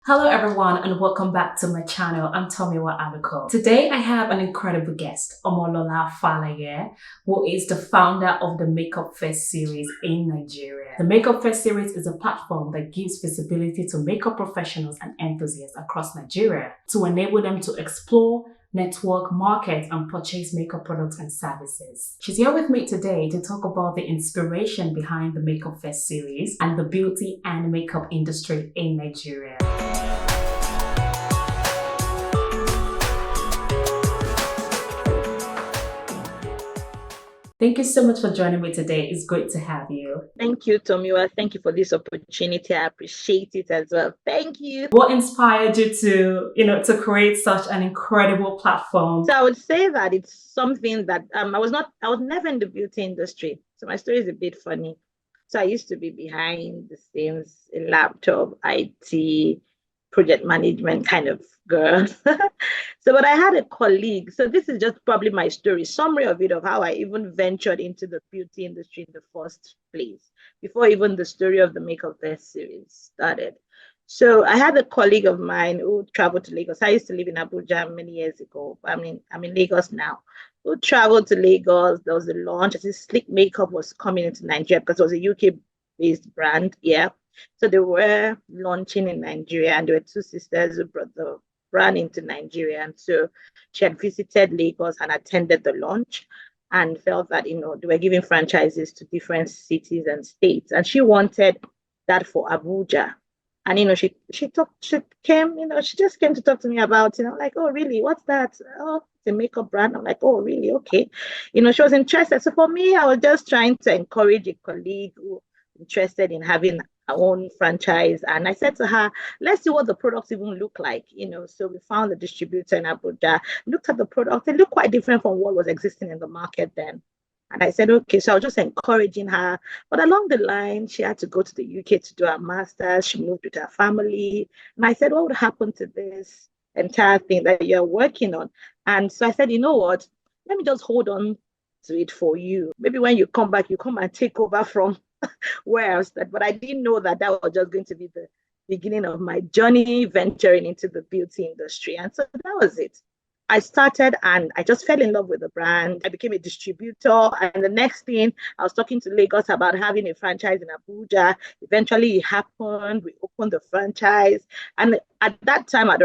Hello everyone and welcome back to my channel. I'm Tomiwa Abiko. Today I have an incredible guest, Omolola Faleye, who is the founder of the Makeup Fest series in Nigeria. The Makeup Fest series is a platform that gives visibility to makeup professionals and enthusiasts across Nigeria to enable them to explore, network, market, and purchase makeup products and services. She's here with me today to talk about the inspiration behind the Makeup Fest series and the beauty and makeup industry in Nigeria. Thank you so much for joining me today. It's great to have you. Thank you, Tomiwa. Thank you for this opportunity. I appreciate it as well. Thank you. What inspired you to create such an incredible platform? So I would say that it's something that I was never in the beauty industry. So my story is a bit funny. So I used to be behind the scenes in laptop, IT, project management kind of girl. But I had a colleague. So this is just probably my story, summary of it, of how I even ventured into the beauty industry in the first place, before even the story of the Makeup Fest series started. So I had a colleague of mine who traveled to Lagos. I used to live in Abuja many years ago. I'm in Lagos now. Who traveled to Lagos? There was a launch. I think Slick Makeup was coming into Nigeria because it was a UK-based brand. Yeah. So they were launching in Nigeria, and there were two sisters who brought the brand into Nigeria. And so she had visited Lagos and attended the launch and felt that, they were giving franchises to different cities and states. And she wanted that for Abuja. And she came, she just came to talk to me about, like, oh really, what's that? Oh, it's a makeup brand. I'm like, oh really? Okay. She was interested. So for me, I was just trying to encourage a colleague who interested in having our own franchise. And I said to her, let's see what the products even look like. So we found the distributor in Abuja, looked at the product. They look quite different from what was existing in the market then. And I said, okay, so I was just encouraging her. But along the line, she had to go to the UK to do her master's. She moved with her family. And I said, what would happen to this entire thing that you're working on? And so I said, you know what? Let me just hold on to it for you. Maybe when you come back, you come and take over from where I started. But I didn't know that that was just going to be the beginning of my journey venturing into the beauty industry. And so that was it. I started and I just fell in love with the brand. I became a distributor. And the next thing, I was talking to Lagos about having a franchise in Abuja. Eventually, it happened. We opened the franchise. And at that time, I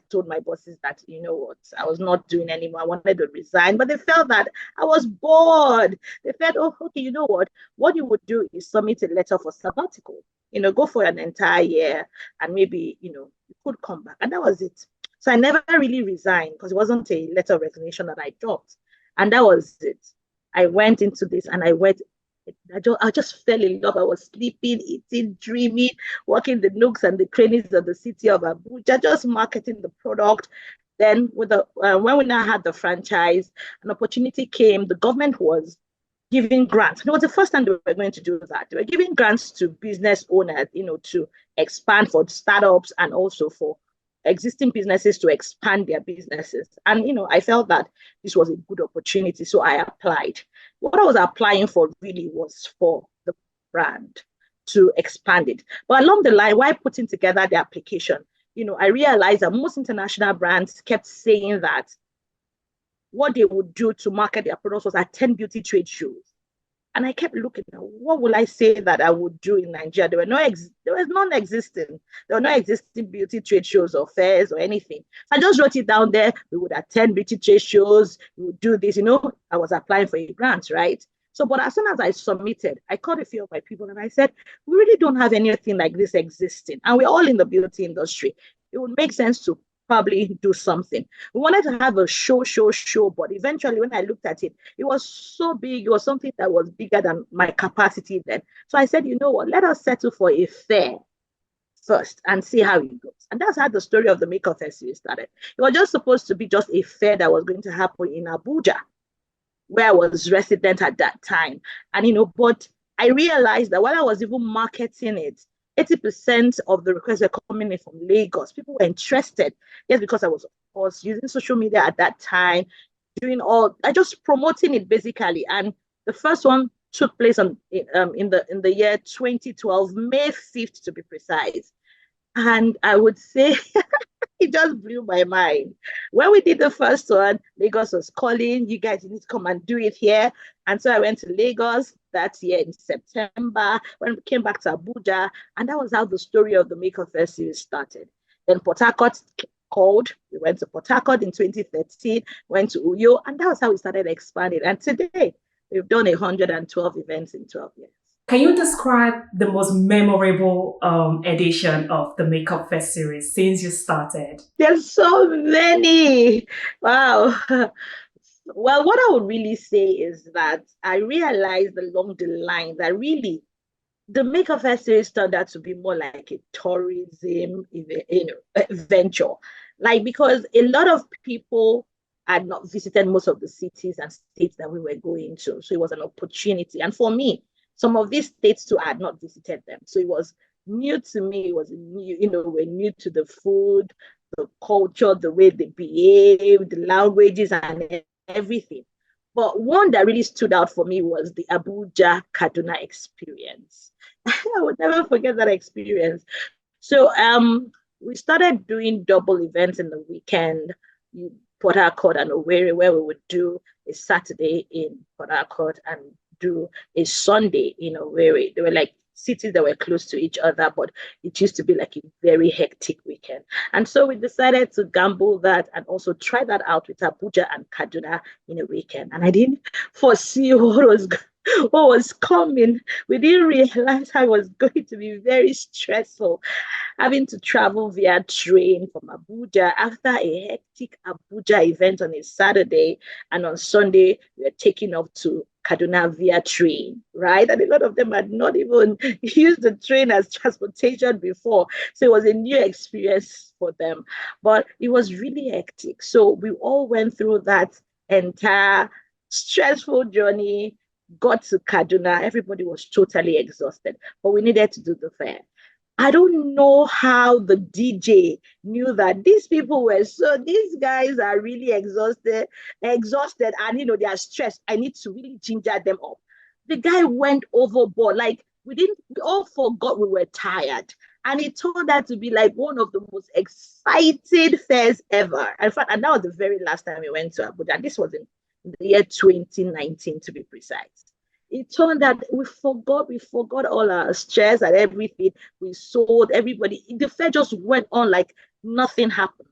told my bosses that, you know what, I was not doing anymore. I wanted to resign. But they felt that I was bored. They felt, oh, okay, you know what you would do is submit a letter for sabbatical. Go for an entire year and maybe, you could come back. And that was it. So I never really resigned because it wasn't a letter of resignation that I dropped. And that was it. I went into this and I just fell in love. I was sleeping, eating, dreaming, walking the nooks and the crannies of the city of Abuja, just marketing the product. Then when we now had the franchise, an opportunity came. The government was giving grants. And it was the first time they were going to do that. They were giving grants to business owners, to expand for startups and also for existing businesses to expand their businesses. And, I felt that this was a good opportunity. So I applied. What I was applying for really was for the brand to expand it. But along the line, while putting together the application, I realized that most international brands kept saying that what they would do to market their products was attend beauty trade shows. And I kept looking at what will I say that I would do in Nigeria? There was non-existing. There were no existing beauty trade shows or fairs or anything. So I just wrote it down there. We would attend beauty trade shows. We would do this. I was applying for a grant, right? So, but as soon as I submitted, I called a few of my people and I said, we really don't have anything like this existing. And we're all in the beauty industry. It would make sense to probably do something. We wanted to have a show, but eventually when I looked at it, it was so big. It was something that was bigger than my capacity then. So I said, you know what, let us settle for a fair first and see how it goes. And that's how the story of the Makeup Fest series started. It was just supposed to be just a fair that was going to happen in Abuja, where I was resident at that time. And, but I realized that while I was even marketing it, 80% of the requests were coming in from Lagos. People were interested. Yes, because I was using social media at that time, I just promoting it basically. And the first one took place in the year 2012, May 5th to be precise. And I would say it just blew my mind. When we did the first one, Lagos was calling, you guys need to come and do it here. And so I went to Lagos that year in September when we came back to Abuja. And that was how the story of the Maker Fair series started. Then Port Harcourt called. We went to Port Harcourt in 2013, went to Uyo, and that was how we started expanding. And today, we've done 112 events in 12 years. Can you describe the most memorable edition of the Makeup Fest series since you started? There's so many. Wow. Well, what I would really say is that I realized along the line that really the Maker Fair series turned out to be more like a tourism venture. Like, because a lot of people had not visited most of the cities and states that we were going to. So it was an opportunity. And for me, some of these states too, I had not visited them. So it was new to me. It was new, we're new to the food, the culture, the way they behave, the languages, and everything. But one that really stood out for me was the Abuja Kaduna experience. I would never forget that experience. So we started doing double events in the weekend. Port Harcourt and Owerri, where we would do a Saturday in Port Harcourt and do a Sunday in Owerri. They were like cities that were close to each other, but it used to be like a very hectic weekend. And so we decided to gamble that and also try that out with Abuja and Kaduna in a weekend. And I didn't foresee what was coming. We didn't realize how it was going to be very stressful, having to travel via train from Abuja after a hectic Abuja event on a Saturday. And on Sunday, we were taking off to Kaduna via train, right? And a lot of them had not even used the train as transportation before. So it was a new experience for them. But it was really hectic. So we all went through that entire stressful journey, got to Kaduna. Everybody was totally exhausted, but we needed to do the fair. I don't know how the DJ knew that these people were these guys are really exhausted, and they are stressed. I need to really ginger them up. The guy went overboard. Like we all forgot we were tired. And it turned out to be like one of the most exciting fairs ever. In fact, and that was the very last time we went to Abuja. This was in the year 2019 to be precise. It turned out we forgot all our stress and everything. We sold everybody. The fair just went on like nothing happened.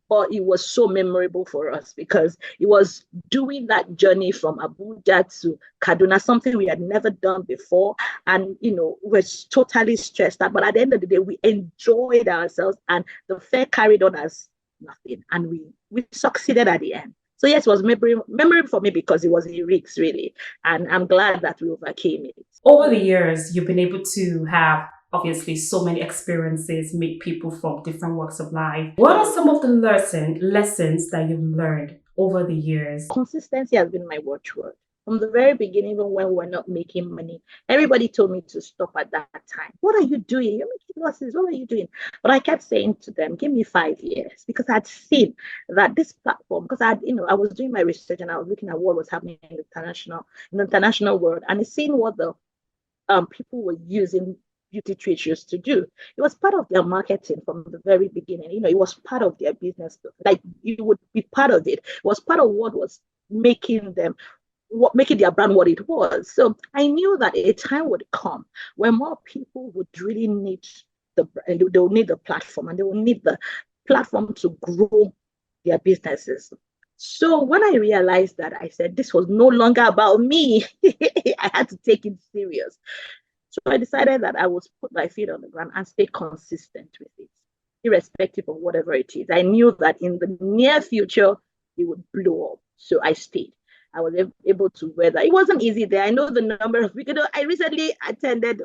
But it was so memorable for us because it was doing that journey from Abuja to Kaduna, something we had never done before. And, we're totally stressed out. But at the end of the day, we enjoyed ourselves and the fair carried on as nothing. And we succeeded at the end. So yes, it was memorable for me because it was a risk, really. And I'm glad that we overcame it. Over the years, you've been able to have obviously so many experiences, meet people from different walks of life. What are some of the lessons that you've learned over the years? Consistency has been my watchword. From the very beginning, even when we were not making money, everybody told me to stop at that time. What are you doing? You're making losses. What are you doing? But I kept saying to them, give me 5 years, because I'd seen that this platform, because I was doing my research and I was looking at what was happening in the international world, and seeing what the people were using beauty trade shows to do. It was part of their marketing from the very beginning. It was part of their business. Like you would be part of it. It was part of what was making their brand what it was. So I knew that a time would come when more people would really need they will need the platform, and they will need the platform to grow their businesses. So when I realized that, I said this was no longer about me. I had to take it serious. So I decided that I would put my feet on the ground and stay consistent with it, irrespective of whatever it is. I knew that in the near future, it would blow up. So I stayed. I was able to weather. It wasn't easy there. I know the number of people. I recently attended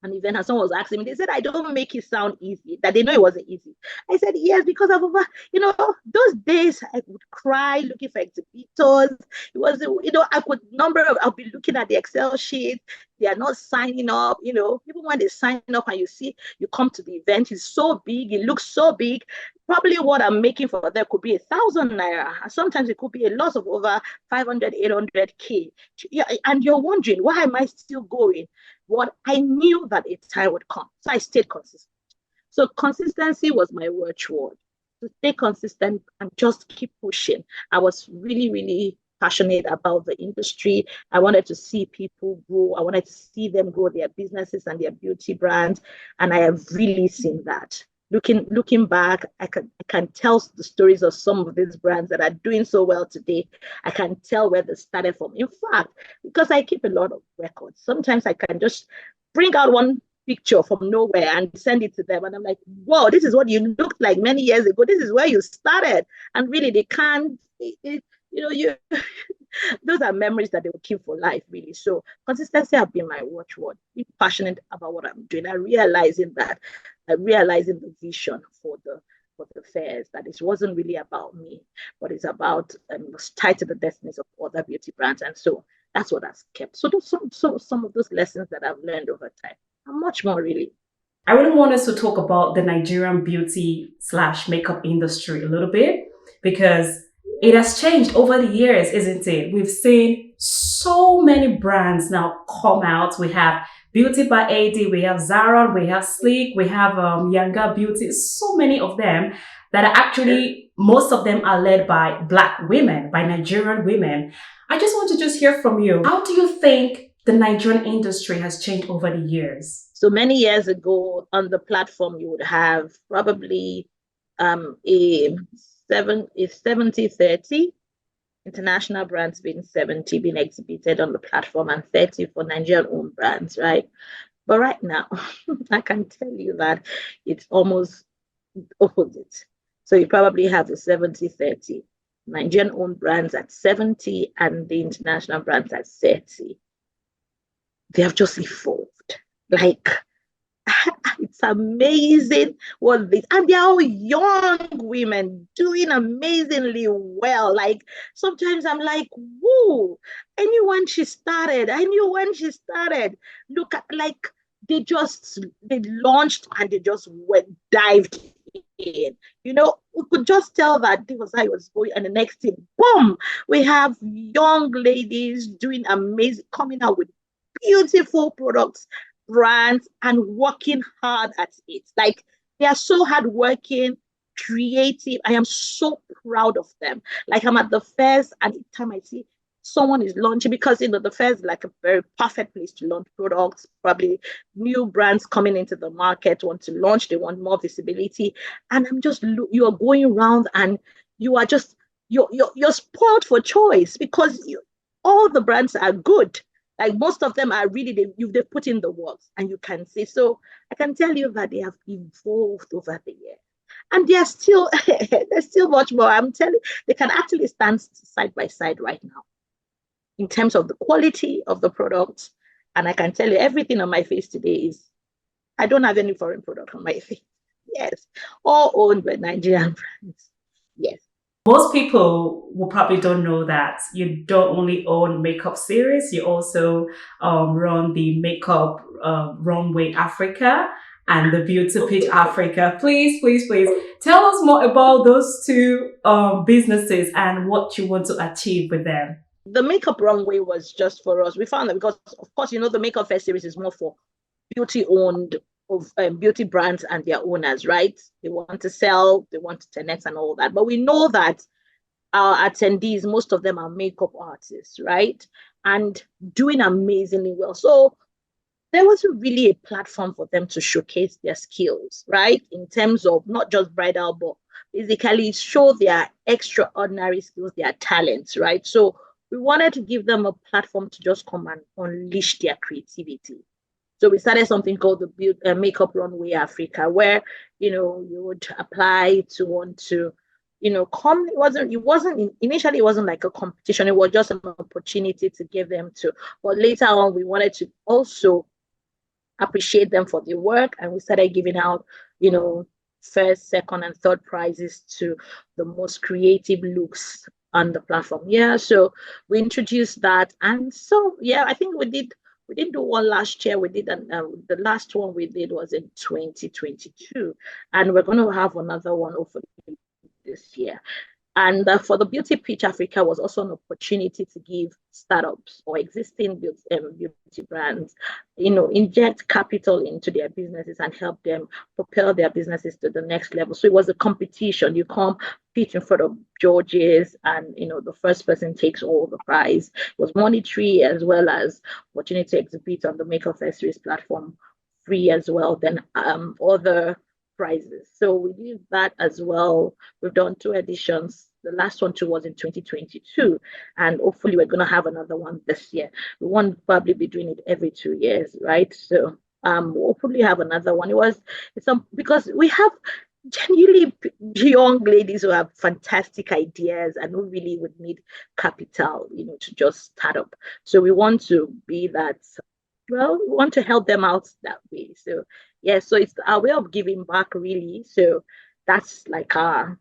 an event and someone was asking me, they said, I don't make it sound easy, that they know it wasn't easy. I said, yes, because of, those days I would cry looking for exhibitors. It was, I'll be looking at the Excel sheet. They are not signing up, even when they sign up and you come to the event, it's so big, it looks so big. Probably what I'm making for them could be 1,000 naira. Sometimes it could be a loss of over 500, 800K. Yeah, and you're wondering, why am I still going? What I knew that a time would come. So I stayed consistent. So consistency was my watchword. To stay consistent and just keep pushing. I was really, really passionate about the industry. I wanted to see people grow. I wanted to see them grow their businesses and their beauty brands. And I have really seen that. Looking back, I can tell the stories of some of these brands that are doing so well today. I can tell where they started from. In fact, because I keep a lot of records, sometimes I can just bring out one picture from nowhere and send it to them. And I'm like, whoa, this is what you looked like many years ago. This is where you started. And really, they can't, you those are memories that they will keep for life, really. So consistency have been my watchword. Be passionate about what I'm doing. Realizing the vision for the fairs, that it wasn't really about me, but it's about tied to the destinies of other beauty brands. And so that's what has kept. So those some of those lessons that I've learned over time. And much more, really. I really want us to talk about the Nigerian beauty slash makeup industry a little bit because it has changed over the years, isn't it? We've seen so many brands now come out. We have Beauty by AD, we have Zara, we have Sleek, we have Younger Beauty, so many of them that are actually, most of them are led by Black women, by Nigerian women. I just want to just hear from you. How do you think the Nigerian industry has changed over the years? So many years ago on the platform, you would have probably a 70-30 international brands being 70 being exhibited on the platform and 30 for Nigerian owned brands, right? But right now, I can tell you that it's almost opposite. So you probably have the 70-30 Nigerian owned brands at 70 and the international brands at 30. They have just evolved. Like, it's amazing what this, and they're all young women doing amazingly well. Like, sometimes I'm like, whoa, I knew when she started. Look at, like, they launched and they just dived in. We could just tell that this was how it was going, and the next thing, boom, we have young ladies doing amazing, coming out with beautiful products, brands, and working hard at it. Like, they are so hardworking, creative. I am so proud of them. Like, I'm at the fairs, and each time I see someone is launching, because the fair is like a very perfect place to launch products. Probably new brands coming into the market want to launch, they want more visibility, and you are going around and you are just you're spoiled for choice because all the brands are good. Like, most of them are really, they've put in the work, and you can see. So I can tell you that they have evolved over the years. And there's still much more. I'm telling you, they can actually stand side by side right now in terms of the quality of the products. And I can tell you, everything on my face today is, I don't have any foreign product on my face. Yes. All owned by Nigerian brands. Yes. Most people will probably don't know that you don't only own makeup series, you also run the makeup Runway Africa and the Beauty Pitch Africa. Please tell us more about those two businesses and what you want to achieve with them. The makeup Runway was just for us. We found that because, of course, the makeup fair series is more for beauty owned of beauty brands and their owners, right? They want to sell, they want to connect and all that. But we know that our attendees, most of them are makeup artists, right? And doing amazingly well. So there wasn't really a platform for them to showcase their skills, right? In terms of not just bridal, but basically show their extraordinary skills, their talents, right? So we wanted to give them a platform to just come and unleash their creativity. So we started something called the Makeup Runway Africa, where you would apply to want to come. Initially it wasn't like a competition. It was just an opportunity to give them to. But later on, we wanted to also appreciate them for their work, and we started giving out first, second, and third prizes to the most creative looks on the platform. Yeah, so we introduced that, and so yeah, I think we didn't do one last year. We did, the last one we did was in 2022, and we're going to have another one hopefully this year. And for the Beauty Pitch Africa was also an opportunity to give startups or existing beauty brands, inject capital into their businesses and help them propel their businesses to the next level. So it was a competition. You come pitch in front of judges, and the first person takes all the prize. It was monetary as well as opportunity to exhibit on the Maker Fair Series platform, free as well. Then other prizes. So we did that as well. We've done 2 editions. The last one too was in 2022, and hopefully we're gonna have another one this year. We won't probably be doing it every 2 years, right? So we'll hopefully have another one. It's because we have genuinely young ladies who have fantastic ideas and who really would need capital, to just start up. So we want to be that. Well, we want to help them out that way. So yeah, so it's our way of giving back, really. So that's like our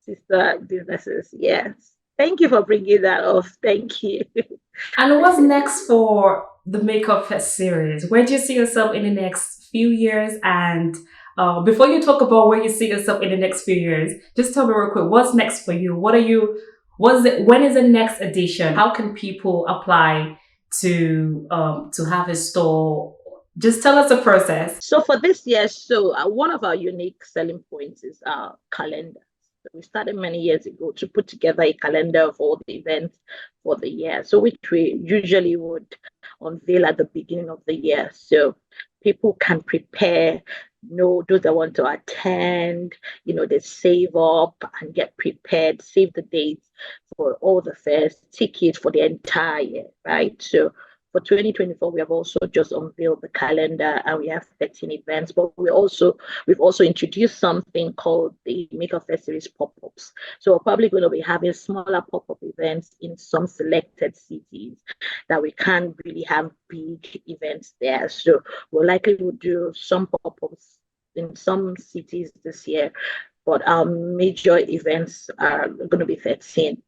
sister businesses. Yes. Thank you for bringing that up. Thank you. And what's next for the Makeup Fest series? Where do you see yourself in the next few years? And before you talk about where you see yourself in the next few years, just tell me real quick, what's next for you? When is the next edition? How can people apply to have a store? Just tell us the process. So for this year, one of our unique selling points is our calendar. So we started many years ago to put together a calendar of all the events for the year. So which we usually would unveil at the beginning of the year. So people can prepare, those that want to attend, they save up and get prepared, save the dates for all the fairs, tickets for the entire year, right? So for 2024, we have also just unveiled the calendar, and we have 13 events, but we've also introduced something called the Maker Fair Series pop-ups. So we're probably going to be having smaller pop-up events in some selected cities that we can't really have big events there. So we're likely to do some pop-ups in some cities this year, but our major events are going to be 13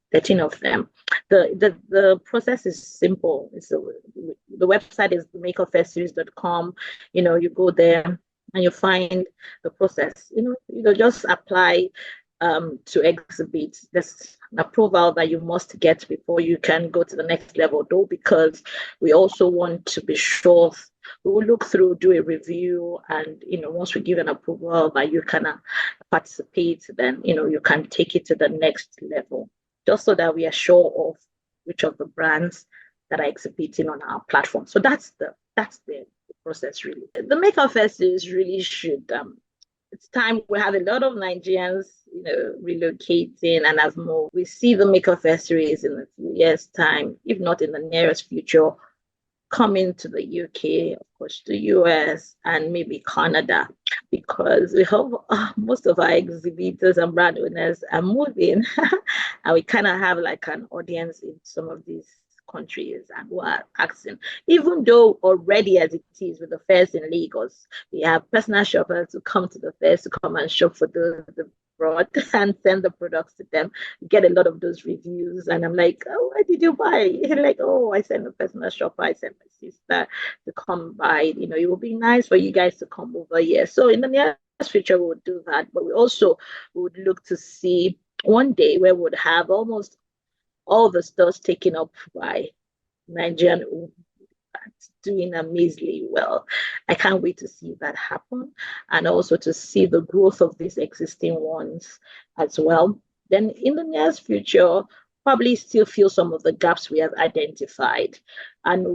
of them. The process is simple. The website is makerfairseries.com. You go there and you find the process. You just apply to exhibit. There's an approval that you must get before you can go to the next level, though, because we also want to be sure. We will look through, do a review, and once we give an approval that you can participate, then you can take it to the next level, just so that we are sure of which of the brands that are exhibiting on our platform. So that's the process, really. The Maker Fest is really should. It's time. We have a lot of Nigerians, relocating and have more. We see the Maker Fest series in a few years' time, if not in the nearest future, coming to the UK, of course, the US, and maybe Canada, because we have most of our exhibitors and brand owners are moving, and we kind of have like an audience in some of these countries, and who are asking, even though already as it is with the fairs in Lagos, we have personal shoppers who come to the fairs to come and shop for the brought and send the products to them. Get a lot of those reviews, and I'm like, oh, what did you buy? Like, oh, I sent a personal shopper, I sent my sister to come buy. It would be nice for you guys to come over here. So in the near future, we would do that, but we also would look to see one day where we would have almost all the stores taken up by Nigerian doing amazingly well. I can't wait to see that happen, and also to see the growth of these existing ones as well. Then in the near future, probably still fill some of the gaps we have identified. And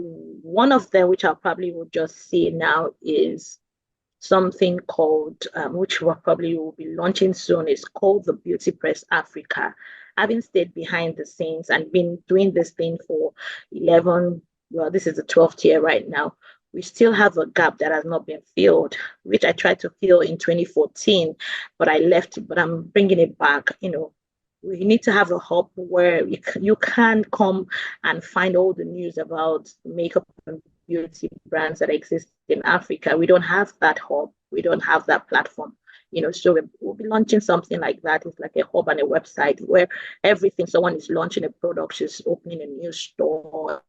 one of them, which I probably will just see now, is something called, which we probably will be launching soon, is called the Beauty Press Africa. Having stayed behind the scenes and been doing this thing for 11, well, this is the 12th year right now, we still have a gap that has not been filled, which I tried to fill in 2014, but I left it, but I'm bringing it back. We need to have a hub where you can come and find all the news about makeup and beauty brands that exist in Africa. We don't have that hub. We don't have that platform. So we'll be launching something like that. It's like a hub and a website where everything, someone is launching a product, she's opening a new store,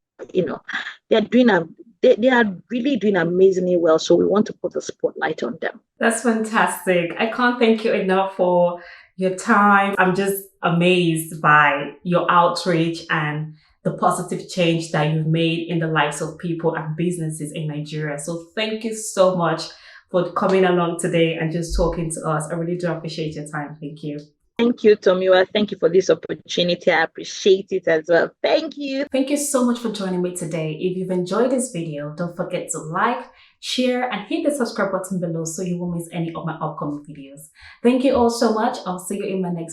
they're doing they are really doing amazingly well. So we want to put the spotlight on them. That's fantastic. I can't thank you enough for your time. I'm just amazed by your outreach and the positive change that you've made in the lives of people and businesses in Nigeria. So thank you so much for coming along today and just talking to us. I really do appreciate your time. Thank you. Thank you, Tomiwa. Thank you for this opportunity. I appreciate it as well. Thank you. Thank you so much for joining me today. If you've enjoyed this video, don't forget to like, share, and hit the subscribe button below so you won't miss any of my upcoming videos. Thank you all so much. I'll see you in my next video.